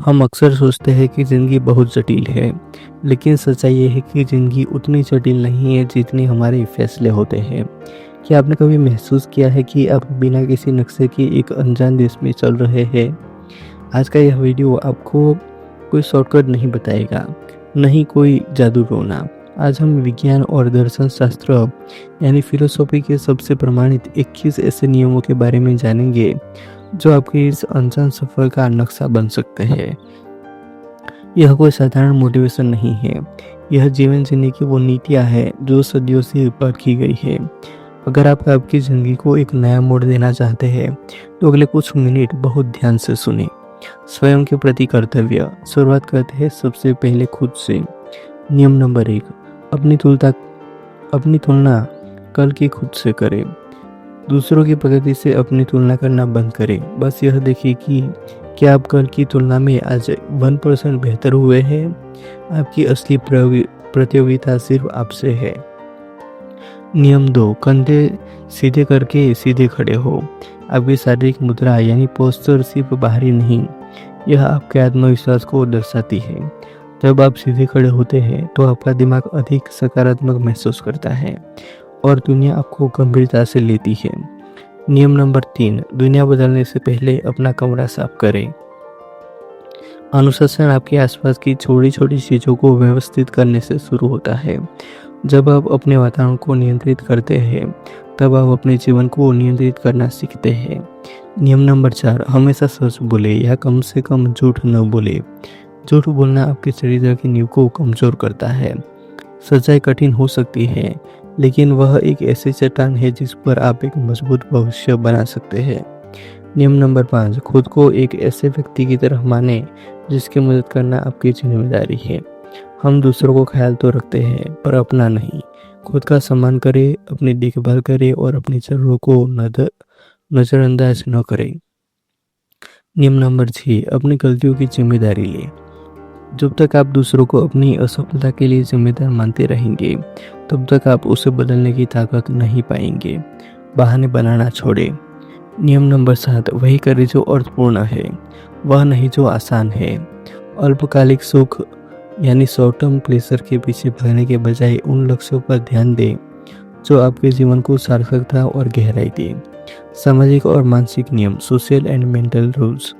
हम अक्सर सोचते हैं कि ज़िंदगी बहुत जटिल है, लेकिन सच्चाई ये है कि ज़िंदगी उतनी जटिल नहीं है जितनी हमारे फैसले होते हैं। क्या आपने कभी महसूस किया है कि आप बिना किसी नक्शे के एक अनजान देश में चल रहे हैं? आज का यह वीडियो आपको कोई शॉर्टकट नहीं बताएगा, न ही कोई जादू टोना। आज हम विज्ञान और दर्शन शास्त्र यानी फिलोसॉफी के सबसे प्रमाणित 21 ऐसे नियमों के बारे में जानेंगे जो आपके इस अनजान सफर का नक्शा बन सकते हैं। यह कोई साधारण मोटिवेशन नहीं है, यह जीवन जीने की वो नीतियाँ है जो सदियों से परखी गई है। अगर आप आपकी ज़िंदगी को एक नया मोड़ देना चाहते हैं तो अगले कुछ मिनट बहुत ध्यान से सुने। स्वयं के प्रति कर्तव्य। शुरुआत करते हैं सबसे पहले खुद से। नियम नंबर 1, अपनी तुलना कल की खुद से करें। दूसरों की प्रगति से अपनी तुलना करना बंद करें। बस यह देखिए कि क्या आप कल की तुलना में आज 1% बेहतर हुए हैं। आपकी असली प्रतियोगिता सिर्फ आपसे है। नियम 2, कंधे सीधे करके सीधे खड़े हो। आपकी शारीरिक मुद्रा यानी पोस्चर सिर्फ बाहरी नहीं, यह आपके आत्मविश्वास को दर्शाती है। जब आप सीधे खड़े होते हैं तो आपका दिमाग अधिक सकारात्मक महसूस करता है और दुनिया आपको गंभीरता से लेती है। नियम नंबर 3, दुनिया बदलने से पहले अपना कमरा साफ करें। अनुशासन आपके आसपास की छोटी छोटी चीज़ों को व्यवस्थित करने से शुरू होता है। जब आप अपने वातावरण को नियंत्रित करते हैं तब आप अपने जीवन को नियंत्रित करना सीखते हैं। नियम नंबर 4, हमेशा सच बोले या कम से कम झूठ न बोले। झूठ बोलना आपके चरित्र की नींव को कमजोर करता है। सच्चाई कठिन हो सकती है, लेकिन वह एक ऐसी चट्टान है जिस पर आप एक मजबूत भविष्य बना सकते हैं। नियम नंबर 5, खुद को एक ऐसे व्यक्ति की तरह माने जिसकी मदद करना आपकी जिम्मेदारी है। हम दूसरों को ख्याल तो रखते हैं पर अपना नहीं। खुद का सम्मान करें, अपनी देखभाल करें और अपनी जरूरतों को नज़रअंदाज न करें। नियम नंबर 6, अपनी गलतियों की जिम्मेदारी लें। जब तक आप दूसरों को अपनी असफलता के लिए जिम्मेदार मानते रहेंगे तब तक आप उसे बदलने की ताकत नहीं पाएंगे। बहाने बनाना छोड़ें। नियम नंबर 7, वही करें जो अर्थपूर्ण है, वह नहीं जो आसान है। अल्पकालिक सुख यानी शॉर्ट टर्म प्लेजर के पीछे भागने के बजाय उन लक्ष्यों पर ध्यान दें जो आपके जीवन को सार्थकता और गहराई दे। सामाजिक और मानसिक नियम, सोशल एंड मेंटल रूल्स।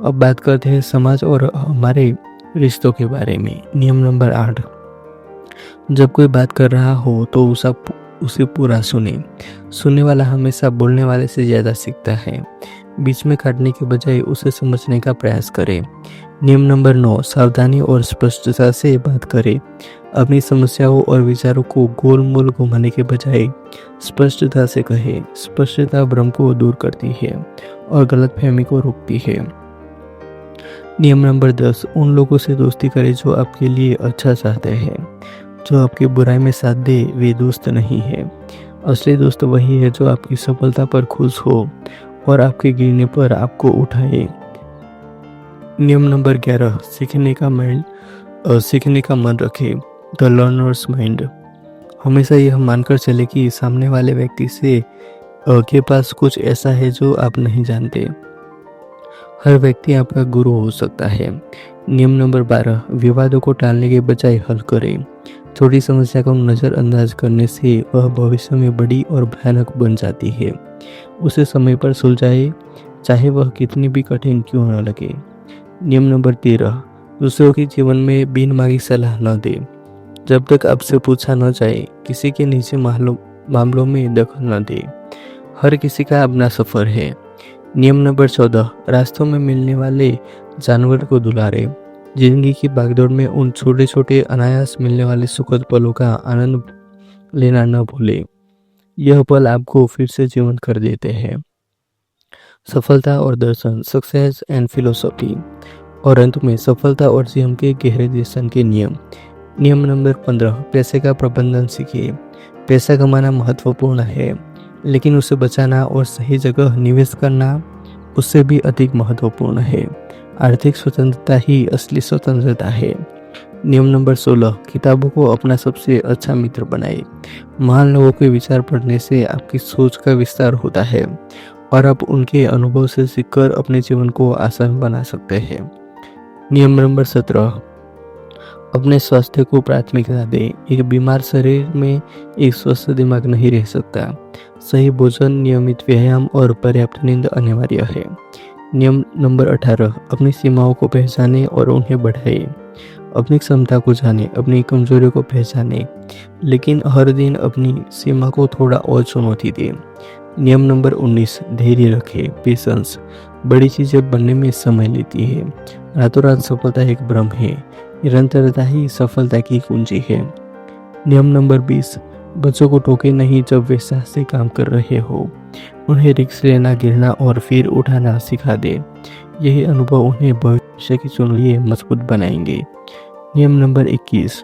अब बात करते हैं समाज और हमारे रिश्तों के बारे में। नियम नंबर 8, जब कोई बात कर रहा हो तो उसे पूरा सुने। सुनने वाला हमेशा बोलने वाले से ज़्यादा सीखता है। बीच में काटने के बजाय उसे समझने का प्रयास करें। नियम नंबर 9, सावधानी और स्पष्टता से बात करें। अपनी समस्याओं और विचारों को गोल मोल घुमाने के बजाय स्पष्टता से कहें। स्पष्टता भ्रम को दूर करती है और गलतफहमी को रोकती है। नियम नंबर 10, उन लोगों से दोस्ती करें जो आपके लिए अच्छा चाहते हैं। जो आपकी बुराई में साथ दे वे दोस्त नहीं है। असली दोस्त वही है जो आपकी सफलता पर खुश हो और आपके गिरने पर आपको उठाए। नियम नंबर 11, सीखने का मन रखें। The learners mind. हमेशा यह मानकर चले कि सामने वाले व्यक्ति से के पास कुछ ऐसा है जो आप नहीं जानते। हर व्यक्ति आपका गुरु हो सकता है। नियम नंबर 12, विवादों को टालने के बजाय हल करें। छोटी समस्या को नज़रअंदाज करने से वह भविष्य में बड़ी और भयानक बन जाती है। उसे समय पर सुलझाए, चाहे वह कितनी भी कठिन क्यों न लगे। नियम नंबर 13, दूसरों के जीवन में बिन मांगी सलाह न दें। जब तक आपसे पूछा न जाए किसी के निजी मामलों में दखल न दें। हर किसी का अपना सफ़र है। नियम नंबर 14, रास्तों में मिलने वाले जानवर को दुलारे। जिंदगी की भागदौड़ में उन छोटे छोटे अनायास मिलने वाले सुखद पलों का आनंद लेना न भूलें। यह पल आपको फिर से जीवन कर देते हैं। सफलता और दर्शन, सक्सेस एंड फिलोसॉफी। और अंत में सफलता और जीवन के गहरे दर्शन के नियम। नियम नंबर 15, पैसे का प्रबंधन सीखिए। पैसा कमाना महत्वपूर्ण है, लेकिन उसे बचाना और सही जगह निवेश करना उससे भी अधिक महत्वपूर्ण है। आर्थिक स्वतंत्रता ही असली स्वतंत्रता है। नियम नंबर 16, किताबों को अपना सबसे अच्छा मित्र बनाए। महान लोगों के विचार पढ़ने से आपकी सोच का विस्तार होता है और आप उनके अनुभव से सीखकर अपने जीवन को आसान बना सकते हैं। नियम नंबर 17, अपने स्वास्थ्य को प्राथमिकता दें। एक बीमार शरीर में एक स्वस्थ दिमाग नहीं रह सकता। सही भोजन, नियमित व्यायाम और पर्याप्त नींद अनिवार्य है। नियम नंबर 18, अपनी सीमाओं को पहचानें और उन्हें बढ़ाएं। अपनी क्षमता को जानें, अपनी कमजोरियों को पहचानें, लेकिन हर दिन अपनी सीमा को थोड़ा और चुनौती दें। नियम नंबर 19, धैर्य रखें, पेशेंस। बड़ी चीजें बनने में समय लेती है। रातों रात सफलता एक भ्रम है। निरंतरता ही सफलता की कुंजी है। नियम नंबर 20, बच्चों को टोके नहीं जब वे साहस से काम कर रहे हो। उन्हें रिस्क लेना, गिरना और फिर उठाना सिखा दे। यही अनुभव उन्हें भविष्य की चुनौतियां मजबूत बनाएंगे। नियम नंबर 21,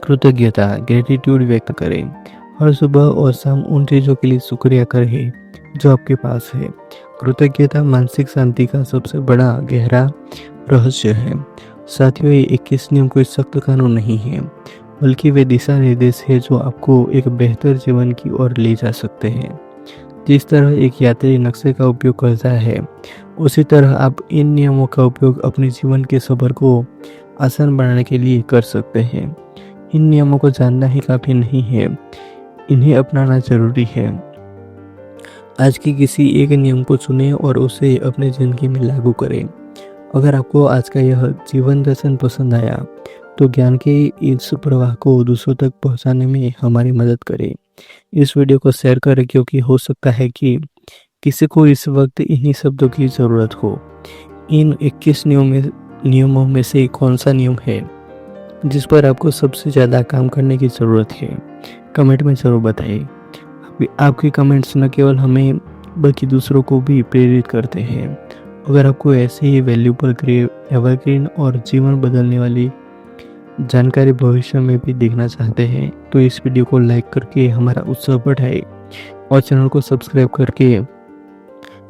कृतज्ञता, ग्रेटिट्यूड व्यक्त करें। हर सुबह और शाम उन चीजों के लिए शुक्रिया करें जो आपके पास है। कृतज्ञता मानसिक शांति का सबसे बड़ा गहरा रहस्य है। साथियों, ये 21 नियम कोई सख्त कानून नहीं है, बल्कि वे दिशा निर्देश है जो आपको एक बेहतर जीवन की ओर ले जा सकते हैं। जिस तरह एक यात्री नक्शे का उपयोग करता है, उसी तरह आप इन नियमों का उपयोग अपने जीवन के सफर को आसान बनाने के लिए कर सकते हैं। इन नियमों को जानना ही काफी नहीं है, इन्हें अपनाना जरूरी है। आज के किसी एक नियम को चुनें और उसे अपने जिंदगी में लागू करें। अगर आपको आज का यह जीवन दर्शन पसंद आया तो ज्ञान के इस प्रवाह को दूसरों तक पहुंचाने में हमारी मदद करें। इस वीडियो को शेयर करें, क्योंकि हो सकता है कि किसी को इस वक्त इन्हीं शब्दों की ज़रूरत हो। इन 21 नियमों में से कौन सा नियम है जिस पर आपको सबसे ज़्यादा काम करने की ज़रूरत है? कमेंट में ज़रूर बताइए। आपके कमेंट्स न केवल हमें बल्कि दूसरों को भी प्रेरित करते हैं। अगर आपको ऐसे ही वैल्यूबल, एवरग्रीन और जीवन बदलने वाली जानकारी भविष्य में भी देखना चाहते हैं तो इस वीडियो को लाइक करके हमारा उत्साह बढ़ाएं और चैनल को सब्सक्राइब करके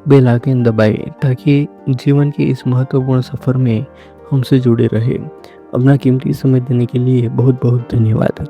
बेल आइकन दबाएं, ताकि जीवन के इस महत्वपूर्ण सफर में हमसे जुड़े रहे। अपना कीमती समय देने के लिए बहुत बहुत धन्यवाद।